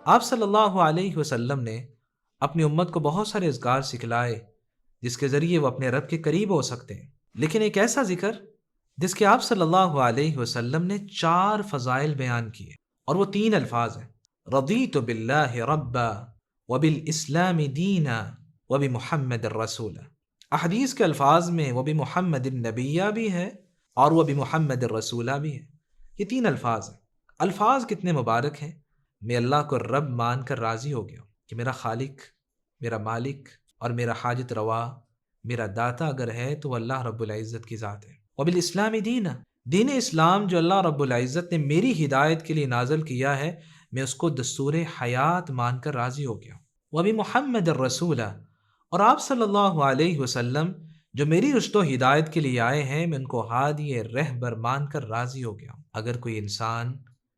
آپ صلی اللہ علیہ وسلم نے اپنی امت کو بہت سارے اذکار سکھلائے جس کے ذریعے وہ اپنے رب کے قریب ہو سکتے ہیں، لیکن ایک ایسا ذکر جس کے آپ صلی اللہ علیہ وسلم نے 4 فضائل بیان کیے، اور وہ 3 الفاظ ہیں: رضیت باللہ ربا وبالاسلام دینا وبمحمد الرسول۔ احادیث کے الفاظ میں وبمحمد النبیہ بھی ہے اور وبمحمد الرسولہ بھی ہے۔ یہ 3 الفاظ ہیں۔ الفاظ کتنے مبارک ہیں۔ میں اللہ کو رب مان کر راضی ہو گیا کہ میرا خالق، میرا مالک اور میرا حاجت روا، میرا داتا اگر ہے تو وہ اللہ رب العزت کی ذات ہے۔ وبالاسلام دینا، دین اسلام جو اللہ رب العزت نے میری ہدایت کے لیے نازل کیا ہے، میں اس کو دستور حیات مان کر راضی ہو گیا۔ وبمحمد الرسول، اور آپ صلی اللہ علیہ وسلم جو میری رشد و ہدایت کے لیے آئے ہیں، میں ان کو ہادی رہبر مان کر راضی ہو گیا۔ اگر کوئی انسان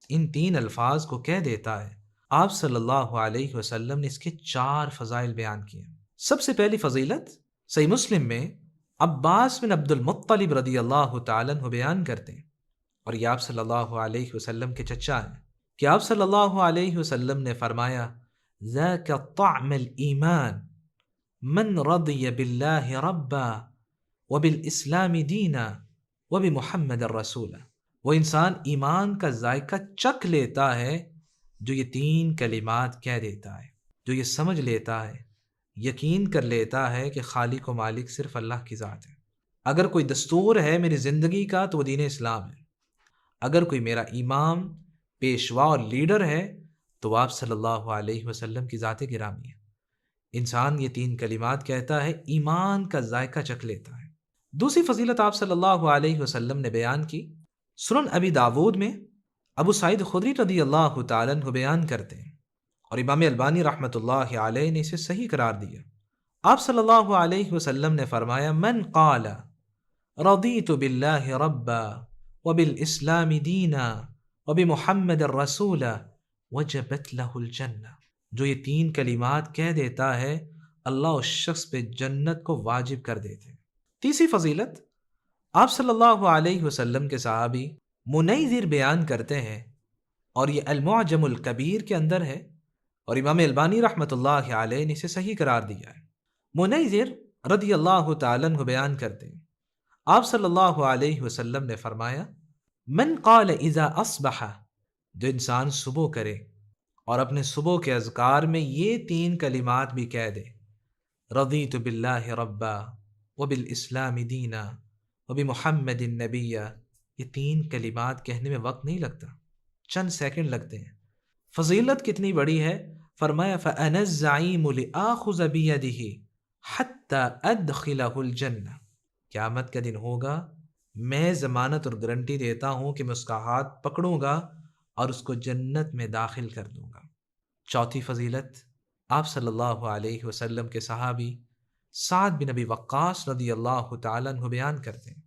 ان 3 الفاظ کو کہہ دیتا ہے، آپ صلی اللہ علیہ وسلم نے اس کے 4 فضائل بیان کیے۔ سب سے پہلی فضیلت صحیح مسلم میں عباس بن عبد المطلب رضی اللہ تعالیٰ عنہ بیان کرتے ہیں، اور یہ آپ صلی اللہ علیہ وسلم کے چچا ہیں، کہ آپ صلی اللہ علیہ وسلم نے فرمایا: ذاک طعم الایمان من رضی باللہ ربا وبالاسلام دینا وبمحمد الرسول۔ وہ انسان ایمان کا ذائقہ چکھ لیتا ہے جو یہ 3 کلمات کہہ دیتا ہے، جو یہ سمجھ لیتا ہے، یقین کر لیتا ہے کہ خالق و مالک صرف اللہ کی ذات ہے۔ اگر کوئی دستور ہے میری زندگی کا تو وہ دین اسلام ہے۔ اگر کوئی میرا امام، پیشوا اور لیڈر ہے تو وہ آپ صلی اللہ علیہ وسلم کی ذات گرامی ہے۔ انسان یہ 3 کلمات کہتا ہے، ایمان کا ذائقہ چکھ لیتا ہے۔ دوسری فضیلت آپ صلی اللہ علیہ وسلم نے بیان کی، سنن ابی داود میں ابو سعید خدری رضی اللہ تعالیٰ عنہ بیان کرتے ہیں، اور امام البانی رحمۃ اللہ علیہ نے اسے صحیح قرار دیا۔ آپ صلی اللہ علیہ وسلم نے فرمایا: من قال رضیت باللہ ربا وبالاسلام دینا وبمحمد الرسول وجبت لہ الجنہ۔ جو یہ 3 کلمات کہہ دیتا ہے، اللہ اس شخص پہ جنت کو واجب کر دیتے ہیں۔ تیسری فضیلت آپ صلی اللہ علیہ وسلم کے صحابی منیذر بیان کرتے ہیں، اور یہ المعجم الکبیر کے اندر ہے، اور امام البانی رحمۃ اللہ علیہ نے اسے صحیح قرار دیا ہے۔ منیذر رضی اللہ تعالیٰ عنہ بیان کرتے ہیں، آپ صلی اللہ علیہ وسلم نے فرمایا: من قال اذا اصبح، جو انسان صبح کرے اور اپنے صبح کے اذکار میں یہ 3 کلمات بھی کہہ دے، رضیت باللہ ربا وبالاسلام دینا وبمحمد النبی، یہ 3 کلمات کہنے میں وقت نہیں لگتا، چند سیکنڈ لگتے ہیں۔ فضیلت کتنی بڑی ہے، فرمایا: فأنا الزعیم لآخذ بیدہ حتی ادخلہ الجنہ۔ قیامت کا دن ہوگا، میں ضمانت اور گارنٹی دیتا ہوں کہ میں اس کا ہاتھ پکڑوں گا اور اس کو جنت میں داخل کر دوں گا۔ چوتھی فضیلت آپ صلی اللہ علیہ وسلم کے صحابی سعد بن ابی وقاص رضی اللہ تعالیٰ عنہ بیان کرتے ہیں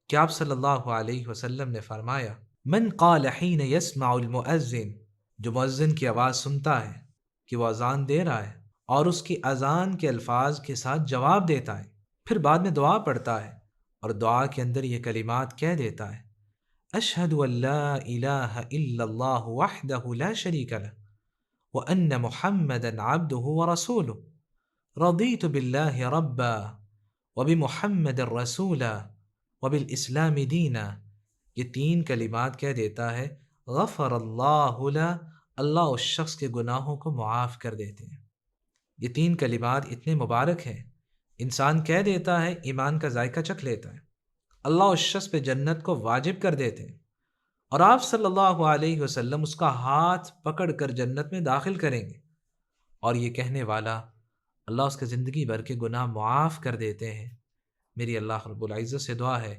کہ آپ صلی اللہ علیہ وسلم نے فرمایا: من قال حین یسمع المؤذن، جو مؤذن کی آواز سنتا ہے کہ وہ اذان دے رہا ہے اور اس کی اذان کے الفاظ کے ساتھ جواب دیتا ہے، پھر بعد میں دعا پڑھتا ہے اور دعا کے اندر یہ کلمات کہہ دیتا ہے: اشہد ان لا الہ الا اللہ وحدہ لا شریک لہ وان محمدا عبدہ ورسولہ رضیت باللہ ربا وبمحمد الرسول وبالاسلام دینا، یہ 3 کلمات کہہ دیتا ہے، غفر اللہ لہ، اللہ اس شخص کے گناہوں کو معاف کر دیتے ہیں۔ یہ 3 کلمات اتنے مبارک ہیں، انسان کہہ دیتا ہے، ایمان کا ذائقہ چکھ لیتا ہے، اللہ اس شخص پہ جنت کو واجب کر دیتے ہیں، اور آپ صلی اللہ علیہ وسلم اس کا ہاتھ پکڑ کر جنت میں داخل کریں گے، اور یہ کہنے والا اللہ اس کے زندگی بھر کے گناہ معاف کر دیتے ہیں۔ میری اللہ رب العزت سے دعا ہے،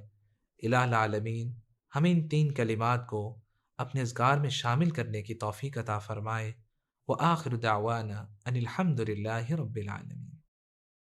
الہ العالمین ہمیں ان 3 کلمات کو اپنے اذکار میں شامل کرنے کی توفیق عطا فرمائے۔ وآخر دعوانا ان الحمد للہ رب العالمین۔